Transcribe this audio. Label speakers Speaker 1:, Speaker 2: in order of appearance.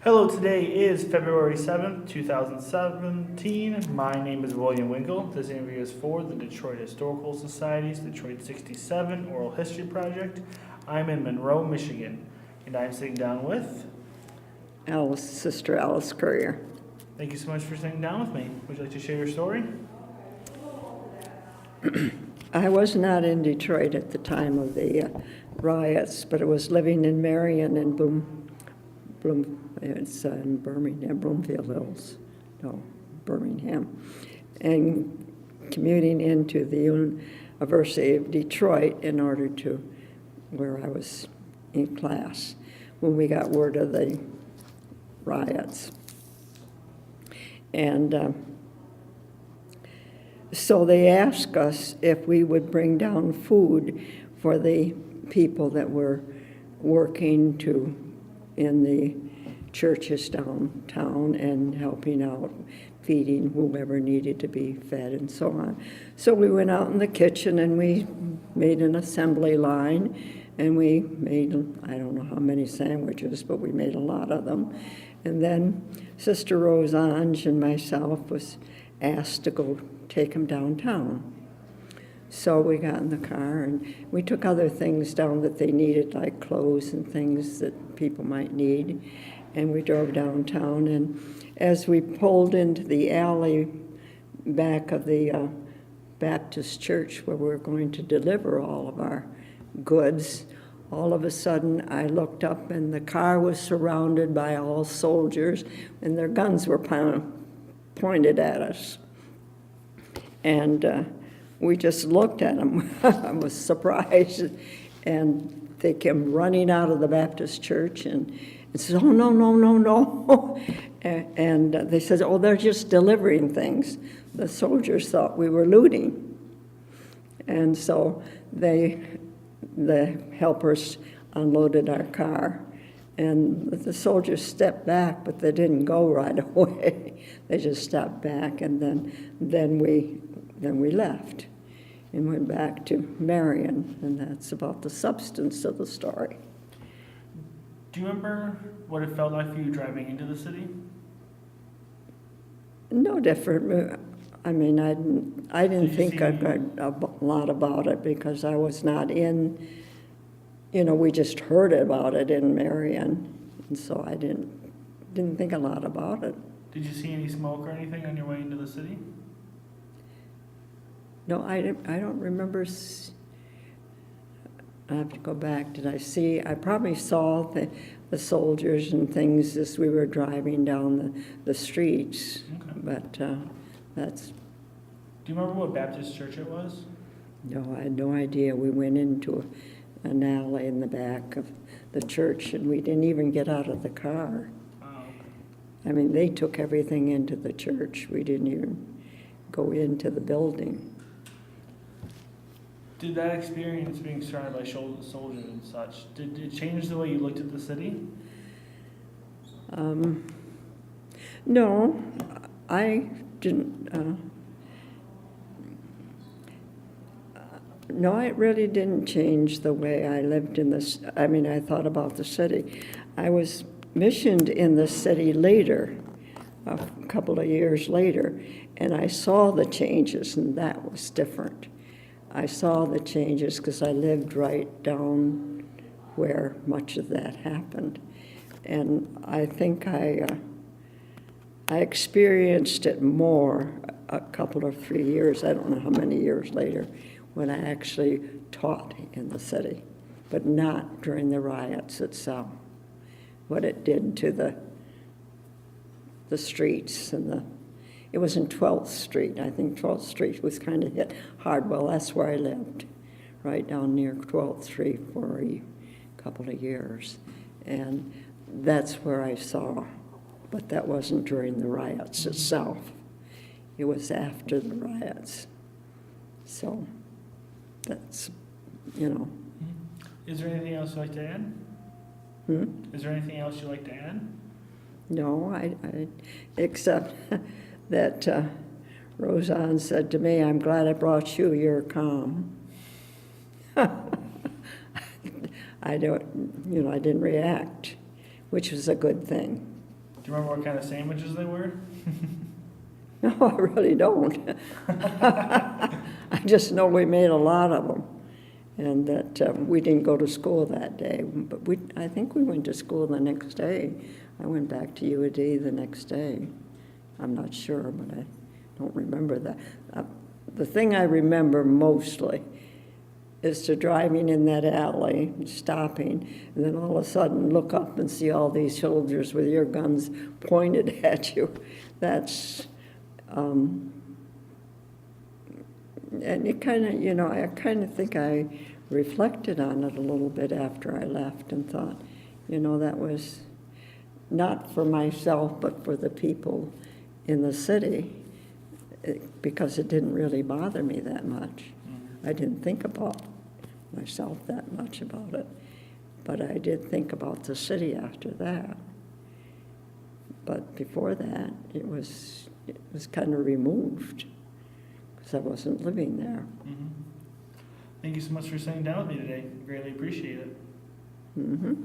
Speaker 1: Hello, today is February 7th, 2017. My name is William Winkle. This interview is for the Detroit Historical Society's Detroit 67 Oral History Project. I'm in Monroe, Michigan, and I'm sitting down with
Speaker 2: Alys, Sister Alys Currier.
Speaker 1: Thank you so much for sitting down with me. Would you like to share your story?
Speaker 2: I was not in Detroit at the time of the riots, but I was living in Marion and it's in Birmingham, Bloomfield Hills, no, Birmingham, and commuting into the University of Detroit in order to where I was in class when we got word of the riots. And so they asked us if we would bring down food for the people that were working in the churches downtown and helping out, feeding whoever needed to be fed and so on. So we went out in the kitchen and we made an assembly line, and we made, I don't know how many sandwiches, but we made a lot of them. And then Sister Rose Ange and myself was asked to go take them downtown. So we got in the car and we took other things down that they needed, like clothes and things that people might need. And we drove downtown, and as we pulled into the alley back of the Baptist church where we were going to deliver all of our goods, all of a sudden I looked up and the car was surrounded by all soldiers and their guns were pointed at us. And we just looked at them. I was surprised. And they came running out of the Baptist church and said, "Oh, no, no, no, no." And they said, "Oh, they're just delivering things." The soldiers thought we were looting. And so the helpers unloaded our ar. And the soldiers stepped back, but they didn't go right away. They just stepped back, and then we left and went back to Marion, and that's about the substance of the story.
Speaker 1: Do you remember what it felt like for you driving into the city?
Speaker 2: No different. I mean, I didn't think I got a lot about it because I was not in. We just heard about it in Marion, and so I didn't think a lot about it.
Speaker 1: Did you see any smoke or anything on your way into the city?
Speaker 2: No, I don't remember. I have to go back. Did I see? I probably saw the soldiers and things as we were driving down the streets.
Speaker 1: Okay.
Speaker 2: But that's.
Speaker 1: Do you remember what Baptist church it was?
Speaker 2: No, I had no idea. We went into an alley in the back of the church, and we didn't even get out of the car.
Speaker 1: Oh, okay.
Speaker 2: I mean, they took everything into the church. We didn't even go into the building.
Speaker 1: Did that experience being surrounded by soldiers and such, did it change the way you looked at the city?
Speaker 2: No, I didn't. No, it really didn't change the way I lived in this. I mean, I thought about the city. I was missioned in the city later, a couple of years later, and I saw the changes, and that was different. I saw the changes because I lived right down where much of that happened. And I think I experienced it more a couple or 3 years, I don't know how many years later, when I actually taught in the city, but not during the riots itself. What it did to the streets and it was in 12th Street. I think 12th Street was kind of hit hard. Well, that's where I lived, right down near 12th Street for a couple of years. And that's where I saw, but that wasn't during the riots itself. It was after the riots. So that's,
Speaker 1: Is there anything else you'd like to add? Is there anything else you'd like to add?
Speaker 2: No, I except that Roseanne said to me, "I'm glad I brought you, you're calm." I didn't react, which was a good thing.
Speaker 1: Do you remember what kind of sandwiches they were?
Speaker 2: No, I really don't. I just know we made a lot of them, and that we didn't go to school that day. But I think we went to school the next day. I went back to UAD the next day. I'm not sure, but I don't remember that. The thing I remember mostly is to driving in that alley, stopping, and then all of a sudden look up and see all these soldiers with your guns pointed at you. That's, and it kind of, I kind of think I reflected on it a little bit after I left and thought, that was not for myself, but for the people in the city, because it didn't really bother me that much. I didn't think about myself that much about it, but I did think about the city after that. But before that, it was kind of removed because I wasn't living there.
Speaker 1: Mm-hmm. Thank you so much for sitting down with me today. Greatly appreciate it.
Speaker 2: Mm-hmm.